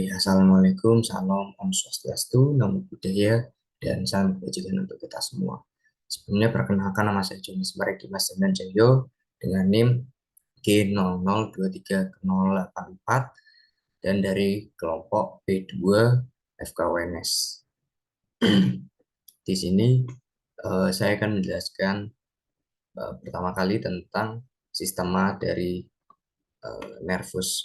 Assalamualaikum, salam, Om Swastiastu, Namo Buddhaya, dan salam kebajikan untuk kita semua. Sebelumnya perkenalkan nama saya Jonas Marek Dimas Dananjaya dengan NIM G00230084 dan dari kelompok B2 FKWNS. Di sini saya akan menjelaskan pertama kali tentang sistema dari nervus.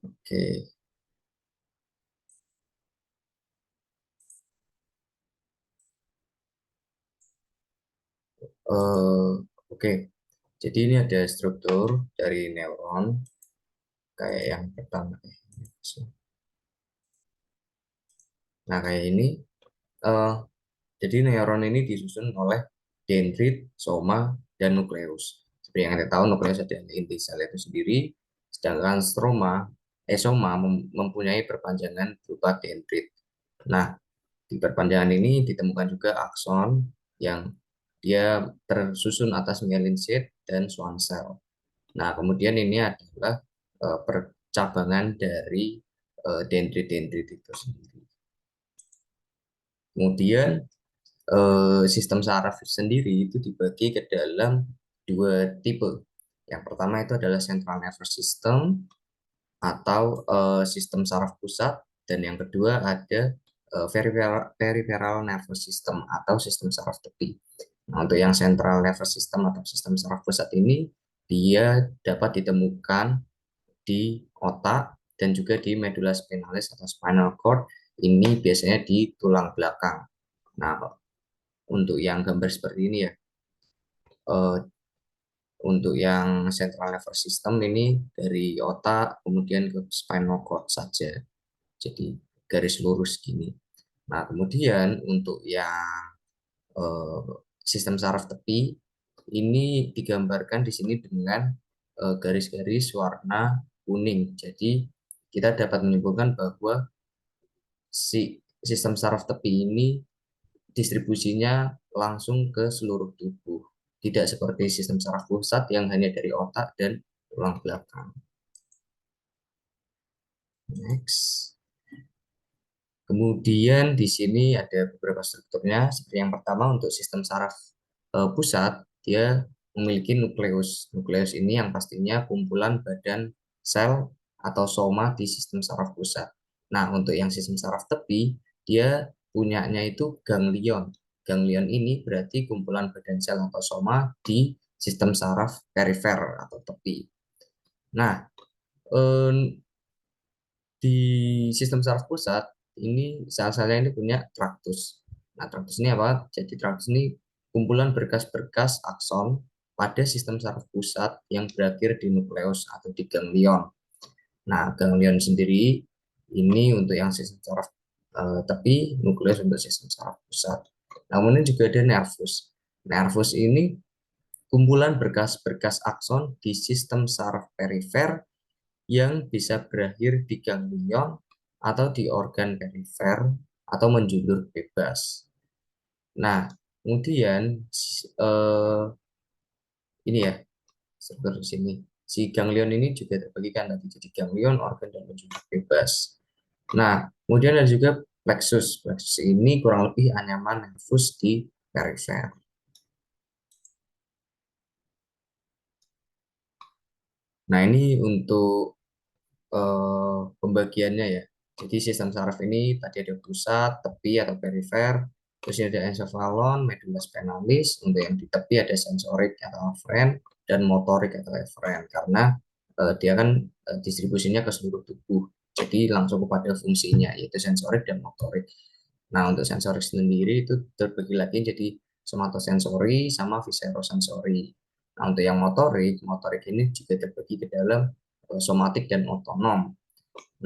Oke. Eh, oke, jadi ini ada struktur dari neuron kayak yang pertama. Nah, kayak ini. eh, jadi neuron ini disusun oleh dendrit, soma, dan nukleus. Seperti yang kita tahu, nukleus adalah inti sel itu sendiri, sedangkan soma mempunyai perpanjangan berupa dendrit. Nah, di perpanjangan ini ditemukan juga akson yang dia tersusun atas myelin sheath dan Schwann cell. Nah, kemudian ini adalah percabangan dari dendrit-dendrit itu sendiri. Kemudian sistem saraf sendiri itu dibagi ke dalam dua tipe. Yang pertama itu adalah central nervous system atau sistem saraf pusat, dan yang kedua ada peripheral nervous system atau sistem saraf tepi. Nah, untuk yang central nervous system atau sistem saraf pusat ini dia dapat ditemukan di otak dan juga di medulla spinalis atau spinal cord. Ini biasanya di tulang belakang. Nah, untuk yang gambar seperti ini ya, eh, untuk yang central nervous system ini dari otak kemudian ke spinal cord saja, jadi garis lurus gini. Nah, kemudian untuk yang eh, sistem saraf tepi ini digambarkan di sini dengan garis-garis warna kuning. Jadi kita dapat menyimpulkan bahwa si sistem saraf tepi ini distribusinya langsung ke seluruh tubuh. Tidak seperti sistem saraf pusat yang hanya dari otak dan tulang belakang. Next. Kemudian di sini ada beberapa strukturnya. Seperti yang pertama untuk sistem saraf pusat, dia memiliki nukleus. Nukleus ini yang pastinya kumpulan badan sel atau soma di sistem saraf pusat. Nah, untuk yang sistem saraf tepi, dia punyanya itu ganglion. Ganglion ini berarti kumpulan badan sel atau soma di sistem saraf perifer atau tepi. Nah, di sistem saraf pusat ini sel-selnya ini punya traktus. Nah, traktus ini apa? Jadi traktus ini kumpulan berkas-berkas akson pada sistem saraf pusat yang berakhir di nukleus atau di ganglion. Nah, ganglion sendiri ini untuk yang sistem saraf tepi, nukleus untuk sistem saraf pusat. Namun ini juga ada nervus. Nervus ini kumpulan berkas-berkas akson di sistem saraf perifer yang bisa berakhir di ganglion atau di organ perifer atau menjulur bebas. Nah, kemudian ini ya, seperti sini. Si ganglion ini juga terbagi kan tadi jadi ganglion, organ, dan menjulur bebas. Nah, kemudian ada juga plexus. Plexus ini kurang lebih anyaman nervus di perifer. Nah, ini untuk pembagiannya ya. Jadi sistem saraf ini tadi ada pusat, tepi atau perifer, terus ada encephalon, medulla spinalis, untuk yang di tepi ada sensorik atau afferent, dan motorik atau efferent, karena dia kan distribusinya ke seluruh tubuh. Jadi langsung kepada fungsinya, yaitu sensorik dan motorik. Nah, untuk sensorik sendiri itu terbagi lagi jadi somatosensori sama viserosensori. Nah, untuk yang motorik, motorik ini juga terbagi ke dalam somatik dan otonom.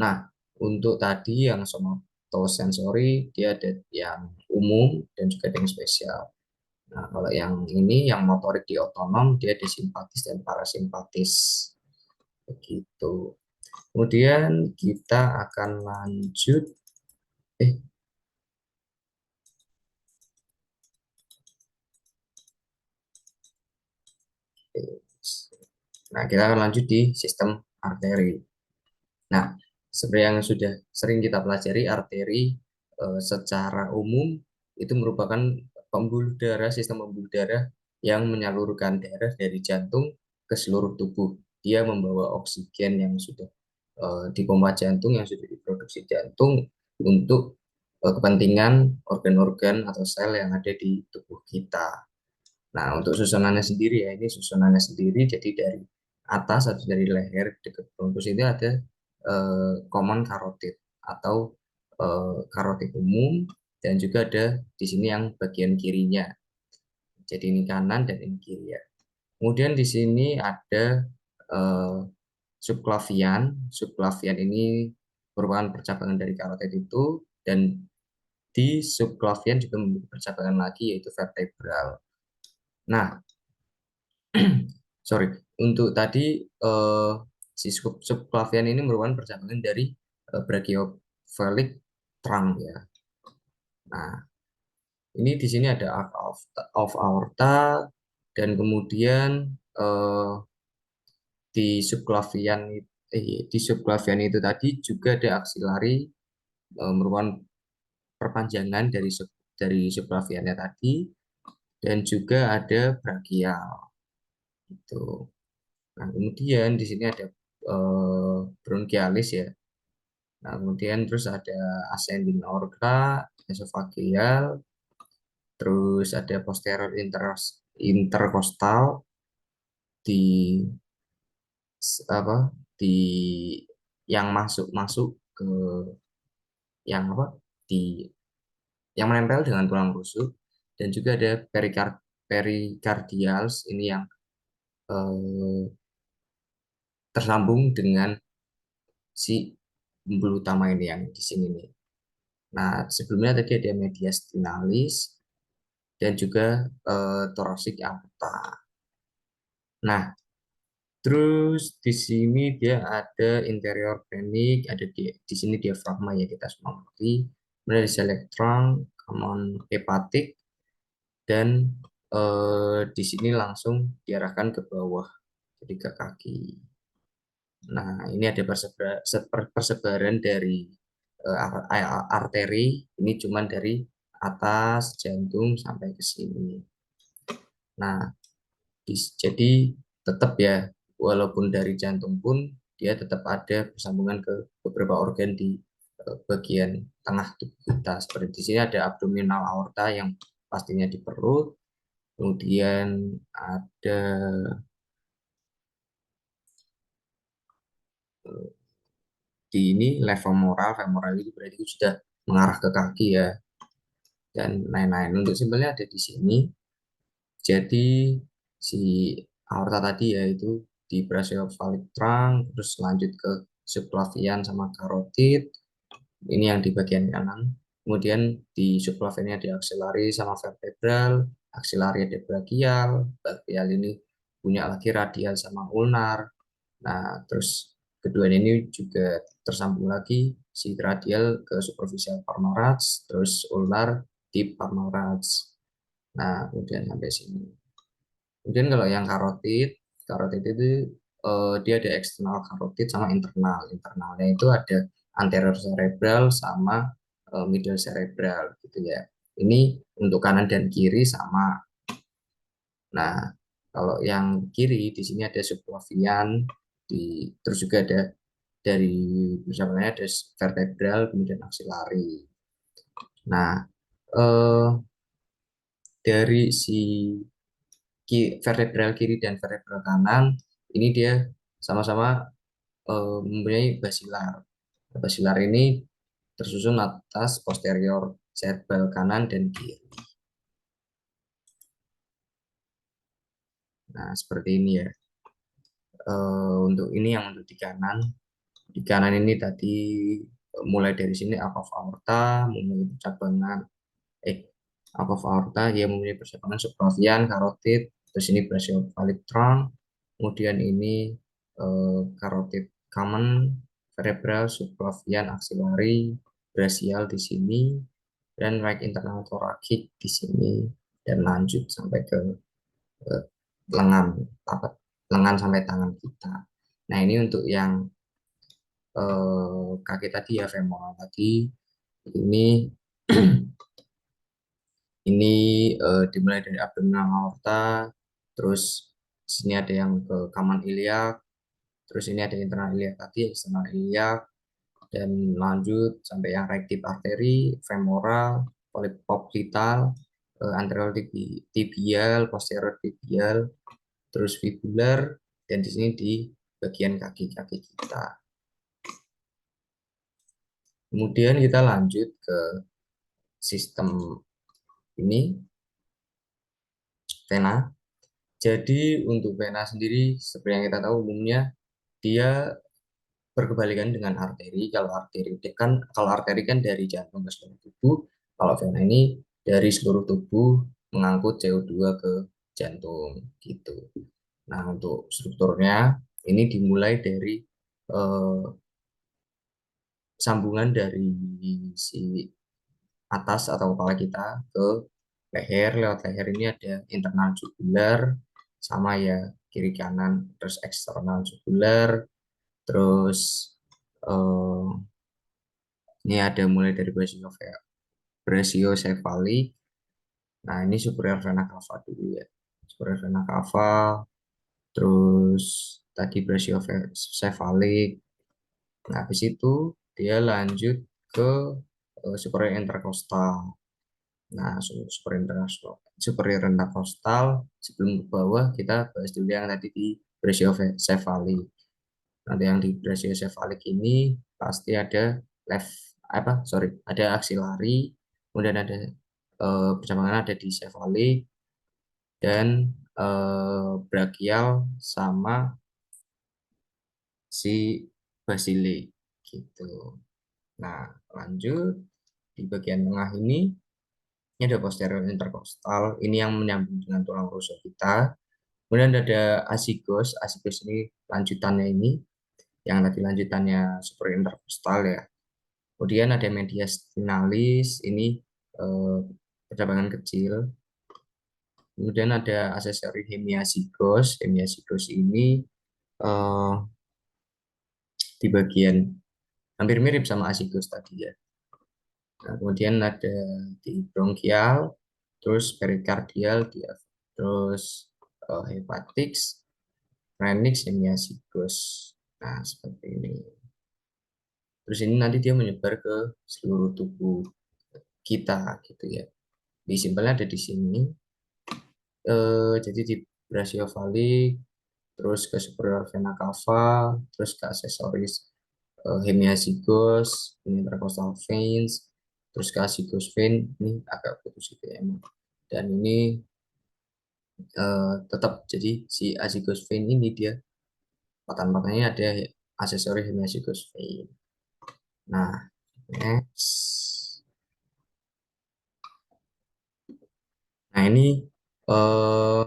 Nah, untuk tadi yang somatosensori, dia ada yang umum dan juga ada yang spesial. Nah, kalau yang ini, yang motorik di otonom, dia ada simpatis dan parasimpatis. Begitu. Kemudian kita akan lanjut. Eh, Nah, kita akan lanjut di sistem arteri. Nah, seperti yang sudah sering kita pelajari, arteri secara umum itu merupakan pembuluh darah, sistem pembuluh darah yang menyalurkan darah dari jantung ke seluruh tubuh. Dia membawa oksigen yang sudah dipompa jantung, yang sudah diproduksi jantung untuk kepentingan organ-organ atau sel yang ada di tubuh kita. Nah, untuk susunannya sendiri ya, ini susunannya sendiri, jadi dari atas atau dari leher dekat bronkus itu ada common carotid atau karotid umum, dan juga ada di sini yang bagian kirinya. Jadi ini kanan dan ini kiri ya. Kemudian di sini ada eh, subclavian. Subclavian ini merupakan percabangan dari karotid itu, dan di subclavian juga memiliki percabangan lagi yaitu vertebral. Nah, sorry, untuk tadi si subclavian ini merupakan percabangan dari brachiocephalic trunk ya. Nah, ini di sini ada arc of aorta, dan kemudian eh, di subclavian itu tadi juga ada axillary, merupakan perpanjangan dari subclaviannya tadi, dan juga ada brachial gitu. Nah, kemudian di sini ada bronchialis ya. Nah, kemudian terus ada ascending aorta, esophageal, terus ada posterior intercostal di apa di yang masuk ke yang apa di yang menempel dengan tulang rusuk, dan juga ada pericardials ini yang eh, tersambung dengan si pembuluh utama ini yang di sini nih. Nah, sebelumnya tadi ada mediastinalis dan juga thoracic aorta. Nah, terus di sini dia ada interior penik, ada di sini diafragma ya kita semua mengerti. Kemudian ada select trunk, common hepatic, dan di sini langsung diarahkan ke bawah, jadi ke kaki. Nah, ini ada persebaran dari arteri, ini cuman dari atas jantung sampai ke sini. Nah, jadi tetap ya, walaupun dari jantung pun dia tetap ada bersambungan ke beberapa organ di bagian tengah tubuh kita. Seperti di sini ada abdominal aorta yang pastinya di perut, kemudian ada eh, di ini levomoral, femoral itu berarti sudah mengarah ke kaki ya, dan lain-lain. Untuk simpelnya ada di sini. Jadi si aorta tadi yaitu di brachiocephalic trunk, terus lanjut ke subclavian sama carotid, ini yang di bagian kanan. Kemudian di subclaviannya ada axillary sama vertebral, axillary ada brachial, brachial ini punya lagi radial sama ulnar. Nah, terus kedua ini juga tersambung lagi, si radial ke superficial palmar-radius, terus ulnar di palmar-radius. Nah, kemudian sampai sini. Kemudian kalau yang karotid, karotid itu dia ada eksternal karotid sama internal. Internalnya itu ada anterior cerebral sama middle cerebral gitu ya. Ini untuk kanan dan kiri sama. Nah, kalau yang kiri di sini ada subclavian, terus juga ada dari misalnya ada vertebral, kemudian axillary. Nah, eh, dari si vertebral kiri dan vertebral kanan ini dia sama-sama mempunyai basilar. Basilar ini tersusun atas posterior cerebral kanan dan kiri. Nah, seperti ini ya. Untuk ini yang untuk di kanan. Di kanan ini tadi mulai dari sini apaf aorta, mempunyai percabangan eh apaf aorta dia mempunyai percabangan subclavian, carotid, terus ini brachiocephalic trunk, kemudian ini carotid common, cerebral, subclavian, axillary, brachial di sini, dan right internal thoracic di sini, dan lanjut sampai ke lengan, tapak lengan sampai tangan kita. Nah, ini untuk yang kaki tadi ya, femoral tadi. Ini ini dimulai dari abdominal aorta, terus sini ada yang ke kaman iliak, terus ini ada internal iliak tadi, eksternal iliak, dan lanjut sampai yang rectus arteri, femoral, popliteal, anterior tibial, posterior tibial, terus fibular, dan di sini di bagian kaki-kaki kita. Kemudian kita lanjut ke sistem ini, vena. Jadi untuk vena sendiri, seperti yang kita tahu umumnya, dia berkebalikan dengan arteri. Kalau arteri kan dari jantung ke seluruh tubuh, kalau vena ini dari seluruh tubuh mengangkut CO2 ke jantung gitu. Nah, untuk strukturnya ini dimulai dari eh, sambungan dari si atas atau kepala kita ke leher. Lewat leher ini ada internal jugular sama ya, kiri kanan, terus eksternal jugular, terus eh, ini ada mulai dari brachiocephalic. Nah, ini superior vena cava dulu ya. Superior vena cava, terus tadi brachiocephalic. Nah, habis itu dia lanjut ke superior intercostal. Nah, superior intercostal, sebelum ke bawah kita bahas dulu yang tadi di brachiocephalic. Nanti yang di brachiocephalic ini pasti ada left ada axillary, kemudian ada bersamaan ada di cephalic, dan brachial sama si basilik gitu. Nah, lanjut di bagian tengah ini ada posterior intercostal, ini yang menyambung dengan tulang rusuk kita. Kemudian ada asigos, asigos ini lanjutannya ini, yang tadi lanjutannya superior intercostal ya. Kemudian ada mediastinalis, ini eh, percabangan kecil. Kemudian ada aksesori hemiazygos. Hemiazygos ini eh, di bagian hampir mirip sama azygos tadi ya. Nah, kemudian ada di bronkial, terus perikardial, terus hepatix, pharynx, hemiazygos. Nah, seperti ini. Terus ini nanti dia menyebar ke seluruh tubuh kita gitu ya. Di simpelnya ada di sini. Jadi di brachiocephalic, terus ke superior vena cava, terus ke aksesoris hemiazygos, ini intercostal veins, terus ke azygos vein, ini agak putus gitu ya emang. Dan ini tetap jadi si azygos vein ini dia patan-patannya ada aksesori hemiazygos vein. Nah, next. Nah, ini eh,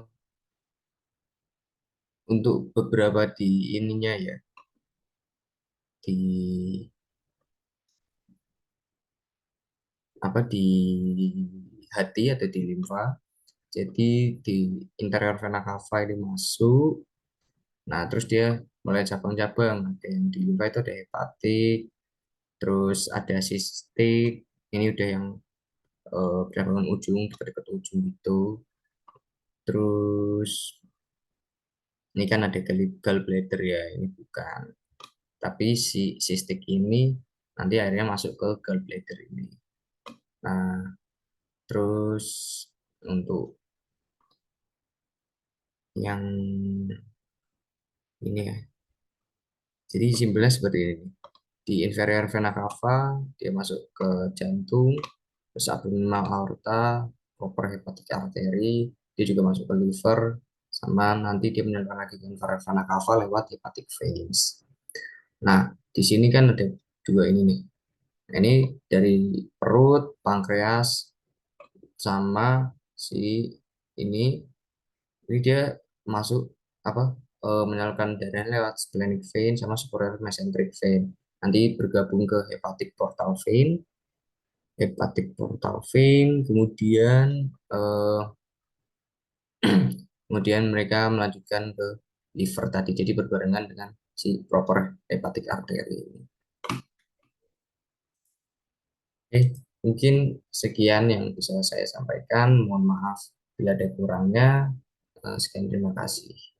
untuk beberapa di ininya ya, di di hati atau di limfa. Jadi di interior vena cava ini masuk. Nah, terus dia mulai cabang-cabang. Ada yang di limfa itu ada hepatik, terus ada sistik. Ini udah yang berhubungan ujung, dekat-dekat ujung itu. Terus ini kan ada gallbladder ya, ini bukan. Tapi si sistik ini nanti akhirnya masuk ke gallbladder ini. Nah, terus untuk yang ini ya. Jadi simpelnya seperti ini. Di inferior vena cava, dia masuk ke jantung, terus abdominal aorta, proper hepatic artery, dia juga masuk ke liver, sama nanti dia menyerang lagi ke inferior vena cava lewat hepatic veins. Nah, di sini kan ada dua ini nih. Nah, ini dari perut, pankreas, sama si ini dia masuk apa menyalurkan darah lewat splenic vein sama superior mesenteric vein. Nanti bergabung ke hepatic portal vein, kemudian kemudian mereka melanjutkan ke liver tadi. Jadi berbarengan dengan si proper hepatic artery ini. Oke, mungkin sekian yang bisa saya sampaikan. Mohon maaf bila ada kurangnya. Sekian, terima kasih.